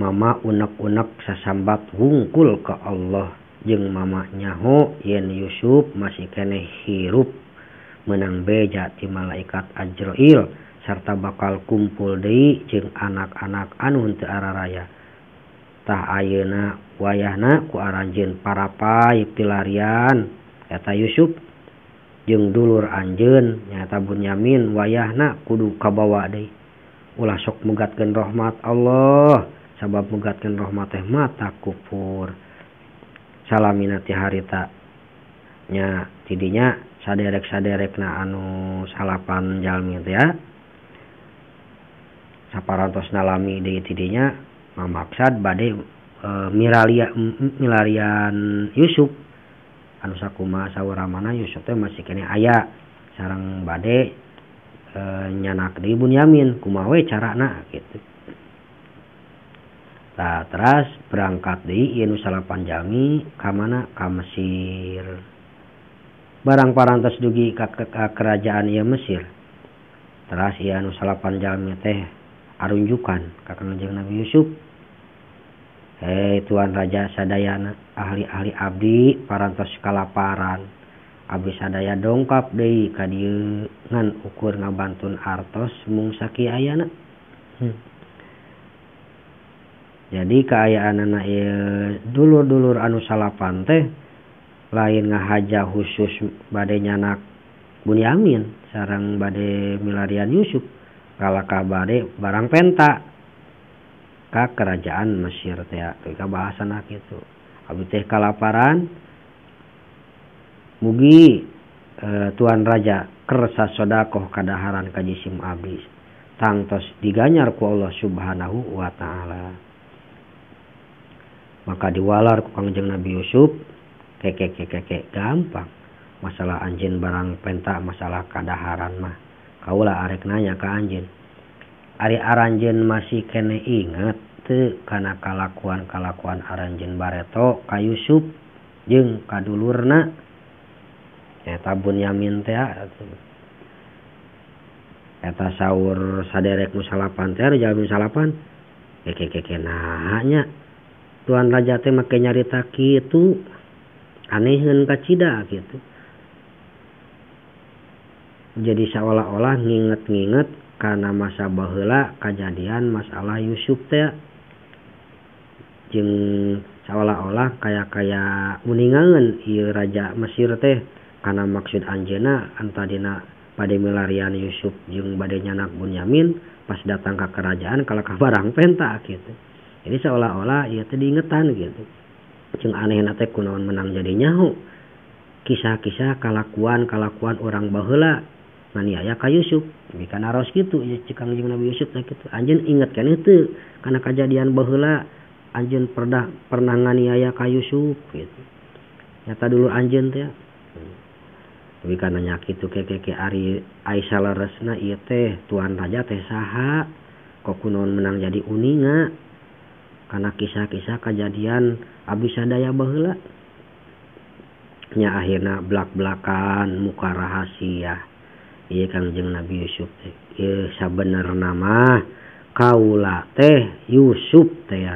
mama unek-unek sasambat hungkul ka Allah jeung mama nyaho yen Yusuf masih keneh hirup menang beja ti malaikat Ajrail sarta bakal kumpul deui jeung anak-anak anu henteu araraya tah ayeuna wayahna ku aranjeun parapai pilarian eta Yusuf jeung dulur anjeun nyaeta Bunyamin wayahna kudu kabawa deui ulah sok mugatkeun rahmat Allah sabab mugatkeun rahmat teh mata kufur salamina ti harita nya tidinya saderek-saderekna anu 8 jalmi teh ya saparantosna lami deui tidinya mamaksad bade milarian Yusuf anu sakumaha saurana Yusuf teh masih kene aya sareng bade nyanak deui Bunyamin kumaha we carana kitu. Tah teras berangkat deui ieu nu 8 jalmi ka mana ka Mesir. Barang parantos dugi ka kerajaan ieu Mesir. Teras ieu nu 8 jalmi teh arunjukan ka Kangjeng Nabi Yusuf. Hei tuan raja sadayana ahli-ahli abdi parantos kalaparan. Abdi sadaya dongkap deui ka dieu ngan ukur ngabantun artos mung sakiayana. Jadi kaayaanana ieu dulur-dulur anu 8 teh lain ngahaja khusus bade nyanak Bunyamin sareng bade milarian Yusuf kalaka bade barang penta ka kerajaan Mesir teh ka bahasana kitu. Abdi teh kalaparan mugi tuan raja kersa sodakoh kadaharan ka jisim abdi tangtos diganyar ku Allah Subhanahu wa taala. Maka diwalar ku Kangjeng Nabi Yusuf keke gampang. Masalah anjeun barang penta masalah kadaharan mah kaula arek nanya ka anjeun. Ari aranjeun masih kene inget teu kana kalakuan aranjeun bareto ka Yusuf jeung kadulurna eta Bunyamin teh eta saur saderek nu salapan teh jalan salapan keke nahanya tuan raja teh make nyarita kitu aneheun ka cida gitu. Jadi seolah-olah nginget karena masa baheula kejadian masalah Yusuf teh jeung seolah-olah kaya uningangeun ieu raja Mesir teh karena maksud anjeunna antadina bade milarian Yusuf jeung bade nyanak Bunyamin pas datang ke kerajaan kalau ka barang penta gitu. Jadi seolah-olah ieu teh diingetan gitu. Jeung anehna teh kunaon menang jadi nyaho. Kisah-kisah kalakuan orang baheula nganiaya ka Yusuf. Bika naros kitu cik Kangjeng Nabi Yusuf teh kitu. Anjeun inget keneh teu kana kejadian baheula anjeun pernah nganiaya ka Yusuf gitu. Nyata dulu anjeun teh. Tapi kana nya kitu keke ari Aisyah leresna ieu teh tuan raja teh saha kok kunaon menang jadi uninga kana kisah-kisah kejadian abdi sadaya baheula. Nya akhirna blak-blakan muka rahasia. Ieu Kangjeng Nabi Yusuf teh. Ieu sabenerna mah kaula teh Yusuf teh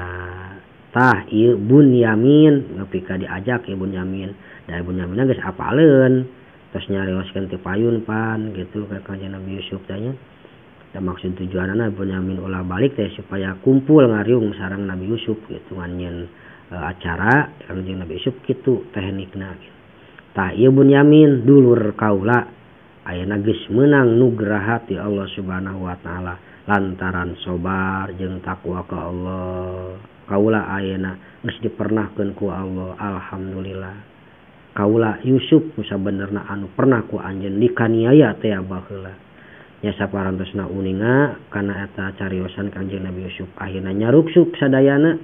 tah ieu Bunyamin nepi ka diajak ieu Bunyamin. Da Bunyamin geus apaleun. Terus nyarioskeun ti payun pan gitu ka Kangjeng Nabi Yusuf teh nya. Da maksud tujuanna Bunyamin ulah balik teh supaya kumpul ngariung sareng Nabi Yusuf gitu nganyeun acara Kangjeng Nabi Yusuf kitu teknikna gitu. Tah ieu Bunyamin dulur kaula ayeuna geus meunang nugraha ti Allah Subhanahu wa taala lantaran sabar jeung takwa ka Allah. Kaula ayeuna geus dipernahkeun ku Allah alhamdulillah. Kaula Yusuf sabenerna anu pernah ku anjeun dikaniaya teh baheula. Nya saparantosna uninga kana eta cariosan Kangjeng Nabi Yusuf akhirna nyaruksuk sadayana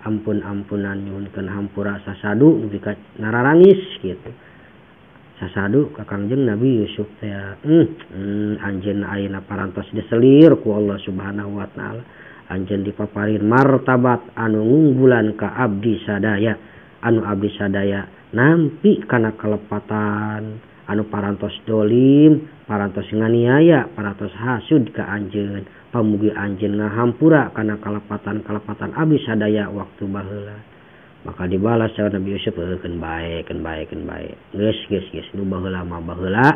ampun-ampunan nyuhunkeun hampura sasadu nepi ka nararangis gitu. Sasadu ka Kangjeng Nabi Yusuf teh anjeun ayeuna parantos diselir ku Allah Subhanahu wa taala. Anjeun dipaparin martabat anu ngunggulan ka abdi sadaya anu abdi sadaya nampi kana kalepatan anu parantos dolim, parantos nganiaya, parantos hasud ka anjeun, pamugi anjeun ngahampura kana kalepatan abdi sadaya waktu baheula. Maka dibalas sareng Nabi Yusuf keun bae. Geus nu baheula mah baheula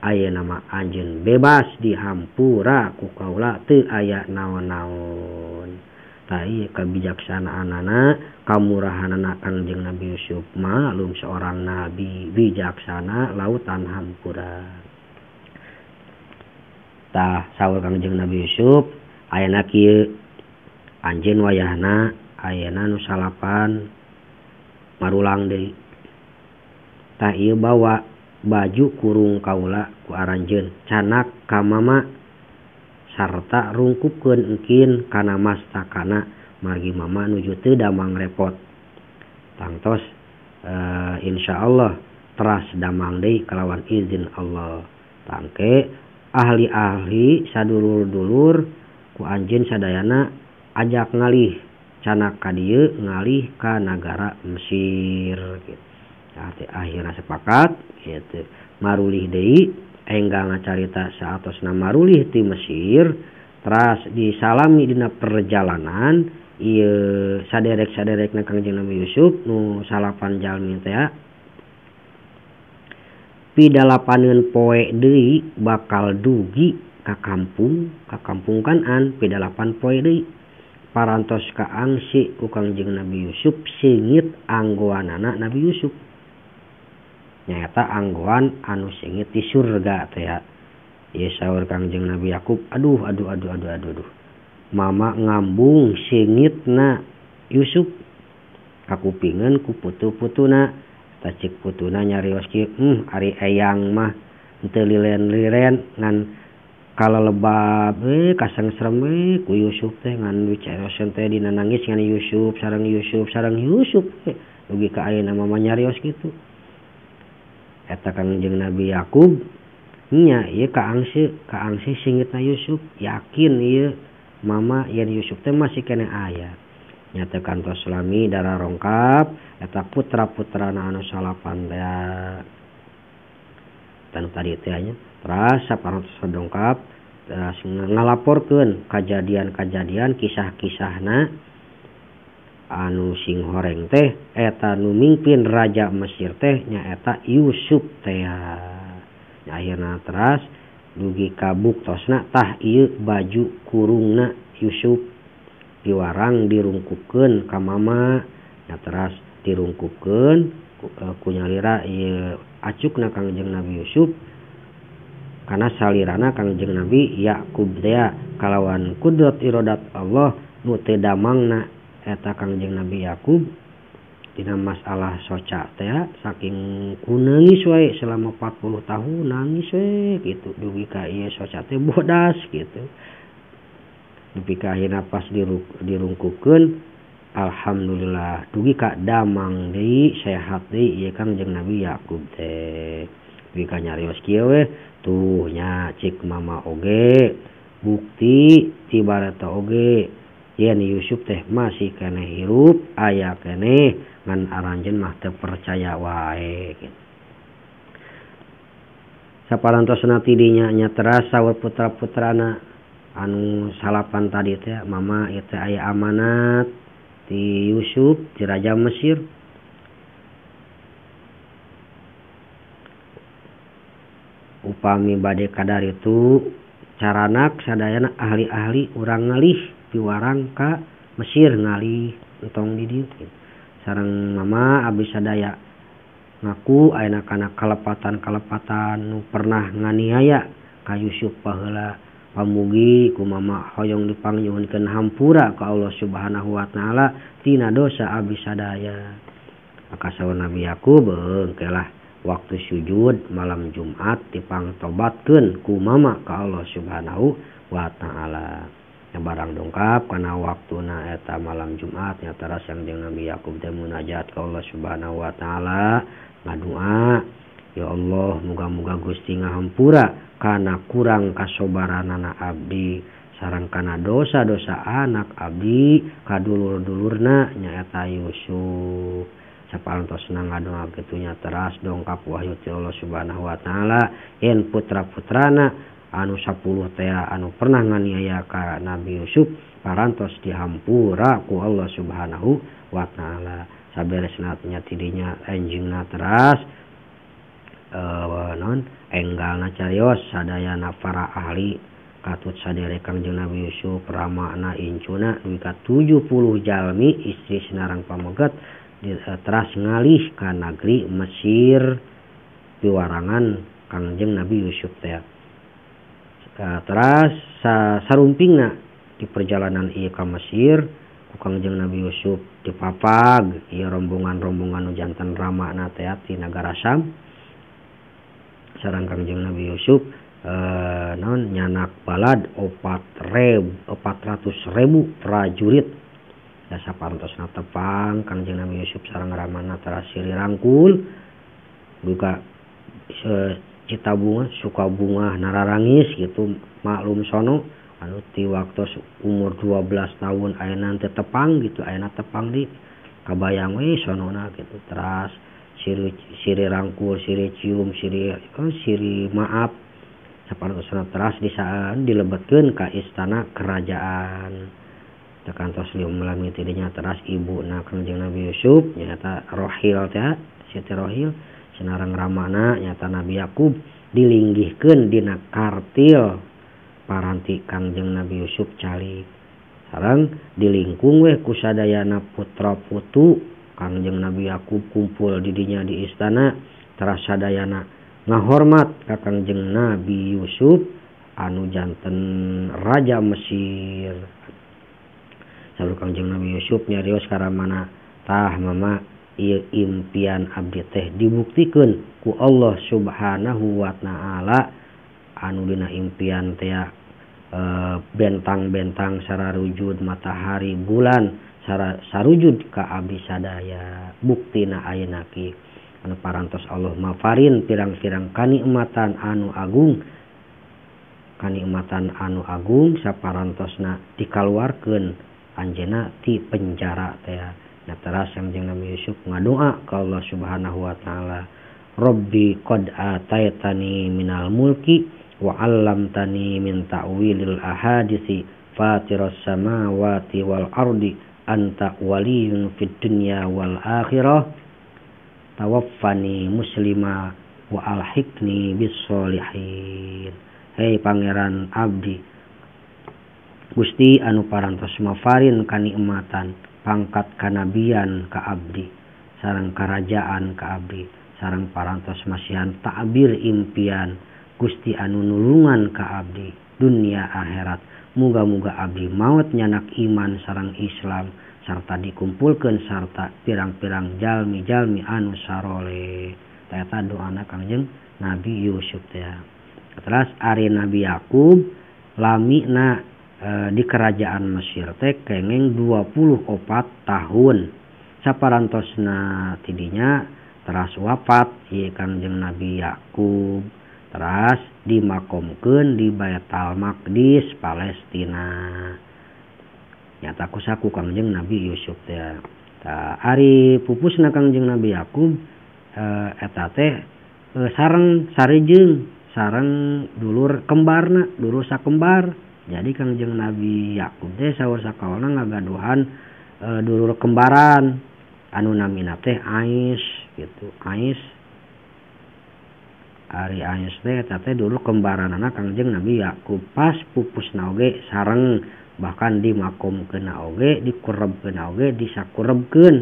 ayeuna mah anjeun bebas dihampura ku kaula teu aya naon-naon. Tah ieu kabijaksanaanana kamurahanana Kangjeng Nabi Yusuf malum seorang nabi bijaksana lautan hampura. Tah saur Kangjeng Nabi Yusuf ayeuna kieu anjeun wayahna ayeuna nu salapan marulang deui. Tah ieu bawa baju kurung kaula ku aranjeun canak ka mama sarta rungkupkeun engkin kana mastakana margi mama nuju teu damang repot. Tangtos insyaallah teras damang deui kalawan izin Allah. Tangke ahli-ahli sadulur-dulur ku anjeun sadayana ajak ngalih canak ka dieu ngalih ka nagara Mesir gitu. Akhirna sepakat gitu marulih deui enggal ngacarita saatosna marulih ti Mesir teras disalami dina perjalanan ieu saderek-saderekna Kangjeng Nabi Yusuf nu salapan jalmi teh pidalapaneun poe deui bakal dugi ka kampung Kanaan pidalapan poe deui parantos kaangsi ku Kangjeng Nabi Yusuf seungit anggoanana Nabi Yusuf. Nyata anggoan anu sengit di surga teh ya. Ieu saur Kangjeng Nabi Yakub, aduh. mama ngambung singitna Yusuf kakupingan ku putu-putuna tacik putuna nyarios kieu ari eyang mah teu lilen-lilen ngan kalelebab kasengsrem ku Yusuf teh ngan wicarosen teh dina nangis ngan Yusuf sareng Yusuf dugi ka ayeuna mama nyarios kitu eta Kangjeng Nabi Yakub nya ieu kaangse singitna Yusuf yakin ieu mama yen Yusuf teh masih kene aya nyata kantos lami darah rongkap eta putra-putrana anu salapan teh tan tadi teh nya teras saparantos dongkap teras ngalaporkeun kajadian-kajadian kisah-kisahna anu sing horeng teh eta nu mingpin raja Mesir teh nyaeta Yusuf teh akhirna teras dugi ka buktosna tah ieu baju kurungna Yusuf diwarang dirungkupkeun ka mama nya teras dirungkupkeun ku nyalira ieu acukna Kangjeng Nabi Yusuf kana salirana Kangjeng Nabi Yakub teh kalawan kudrat iradat Allah nu teu damangna eta Kangjeng Nabi Yakub dina masalah soca teh saking kunangis wae selama 40 tahun nangis we kitu dugi ka ieu soca teh bodas kitu dugi ka akhirna pas dirungkupkeun alhamdulillah dugi ka damang deui sehat deui ieu Kangjeng Nabi Yakub teh dugi ka nyarios kieu we tuh nya cik mama oge bukti tibareta oge yen Yusuf teh masih kene hirup aya kene ngan aranjeun mah teu percaya wae gitu. Saparantosna ti dinya nya teras saur putra-putrana anu salapan tadi teh mama ieu teh aya amanat ti Yusuf ti raja Mesir upami bade kadar itu caranak sadayana ahli-ahli urang ngalih piwarang ka Mesir ngalih entong di dieu sareng mama abdi sadaya ngaku ayeuna kana kalepatan nu pernah nganiaya ka Yusuf baheula pamugi ku mama hoyong dipangyuhunkeun hampura ka Allah Subhanahu wa taala tina dosa abdi sadaya maka saur Nabi Yakub engkelah waktu sujud malam Jumat dipangtobatkeun ku mama ka Allah Subhanahu wa taala yang barang dongkap kana waktuna eta malam Jumat nya teras Kangjeng Nabi Yakub teh munajat ka Allah Subhanahu wa taala ngadua ya Allah muga-muga Gusti ngahampura kana kurang kasobaranana abdi sareng kana dosa-dosa anak abdi kadulur-dulurna nyaeta Yusuf saparantosna ngadoa kitu nya teras dongkap wahyu ti Allah Subhanahu wa taala yen putra-putrana anu 10 teh anu pernah nganiaya ka Nabi Yusuf parantos dihampura ku Allah Subhanahu wa taala saberesna nya tidinya enjingna teras enggalna carios sadayana para ahli katut sadere Kangjeng Nabi Yusuf ramana incuna dugi ka 70 jalmi istri sinarang pameget teras ngalih ka negeri Mesir piwarangan Kangjeng Nabi Yusuf teh teras sarumpingna di perjalanan ieu ka Mesir ku Kangjeng Nabi Yusuf dipapag ieu rombongan-rombongan nu janten ramana teh ti nagara Sam sareng Kangjeng Nabi Yusuf nyanak balad 400.000 prajurit da saparentosna tepang Kangjeng Nabi Yusuf sareng ramana teras siri rangkul duka cita bunga suka bunga nararangis gitu maklum sono anu ti waktu umur 12 tahun ayeuna teh tepang gitu ayeuna tepang di kabayang we sonona gitu teras siri rangkul siri cium siri maaf saparentosna teras disaan dilebetkeun ka istana kerajaan tekantos lium lami tidinya teras ibuna Kangjeng Nabi Yusuf nyata Rohil teh Siti Rohil sinareng ramana nyata Nabi Yakub dilinggihkeun dina kartil paranti Kangjeng Nabi Yusuf calik sareng dilingkung we ku sadayana putra putu Kangjeng Nabi Yakub kumpul di dinya di istana teras sadayana ngahormat ka Kangjeng Nabi Yusuf anu janten raja Mesir saur Kangjeng Nabi Yusuf nyarios karamana tah mama ieu impian abdi teh dibuktikeun ku Allah Subhanahu wa taala anu dina impian teh bentang-bentang sararujud matahari bulan sarujud ka abdi sadaya buktina ayeuna kieu anu parantos Allah mafarin pirang-pirang kanikmatan anu agung saparantosna dikaluarkeun anjeunna ti penjara teh. Nah teras Kangjeng Nabi Yusuf ngadoa ka Allah Subhanahu wa taala, Rabbi qad ataitani minal mulki wa 'allamtani min ta'wilil ahaditsi fatiras samawati wal ardi anta waliyyun fid dunya wal akhirah tawaffani muslima wa alhiqni bis sholihin. Hei pangeran abdi Gusti anu parantos mafarin kanikmatan pangkat kanabian ka abdi sareng karajaan ka abdi sareng parantos masihan ta'bir impian Gusti anu nulungan ka abdi dunia akhirat muga-muga abdi maot nyanak iman sareng Islam sarta dikumpulkeun sarta pirang-pirang jalmi-jalmi anu saroleh. Eta doana Kangjeng Nabi Yusuf teh. Terus ari Nabi Yakub lamina di kerajaan Mesir teh kenging 24 tahun saparantosna tidinya teras wafat ieu Kangjeng Nabi Yakub teras dimakomkeun di Baitul Maqdis Palestina nyata kusaku Kangjeng Nabi Yusuf teh. Ari pupusna Kangjeng Nabi Yakub eta teh sareng sarejeung sareng dulur kembarna dulur sakembar. Jadi Kangjeng Nabi Yakub teh saur sakawana ngagaduhan dulur kembaran anu namina teh Ais gitu. Ais ari Ais teh eta teh dulur kembaranna Kangjeng Nabi Yakub pas pupusna oge sareng bahkan dimakomkeun oge dikurebkeun oge disakurebkeun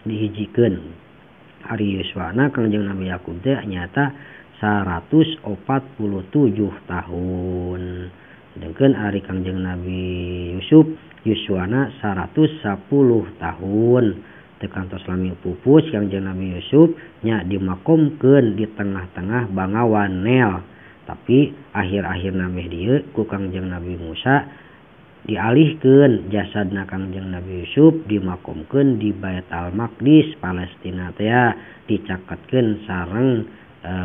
dihijikeun. Ari yuswana Kangjeng Nabi Yakub teh nyata 147 tahun. Sedangkan ari Kangjeng Nabi Yusuf yuswana 110 tahun. Tekantos lami pupus Kangjeng Nabi Yusuf nya dimakomkeun di tengah-tengah Bangawan Nil. Tapi akhir-akhir nami dieu ku Kangjeng Nabi Musa dialihkeun jasadna Kangjeng Nabi Yusuf dimakomkeun di Baitul Maqdis Palestina teh dicaketkeun sareng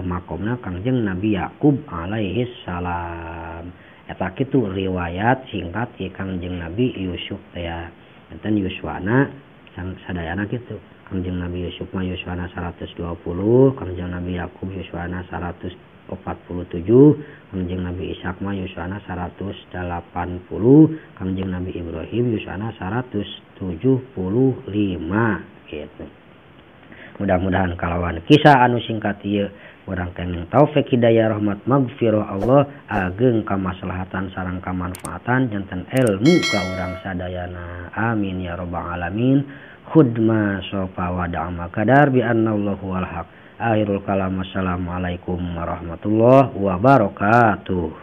makomna Kangjeng Nabi Yakub alaihi salam. Eta kitu riwayat singkat ti Kangjeng Nabi Yusuf teh. Enten yuswana sadayana kitu. Kangjeng Nabi Yusuf mah yuswana 120, Kangjeng Nabi Yakub yuswana 147, Kangjeng Nabi Ishak mah yuswana 180, Kangjeng Nabi Ibrahim yuswana 175 gitu. Mudah-mudahan kalawan kisah anu singkat ieu urang kenging taufik hidayah rahmat magfirah Allah ageng kamaslahatan sareng kamanfaatan janten ilmu ka urang sadayana amin ya rabbal alamin. Khudma sofa wa da'ama kadar bi annallahu wal haq akhirul kalam assalamualaikum warahmatullahi wabarakatuh.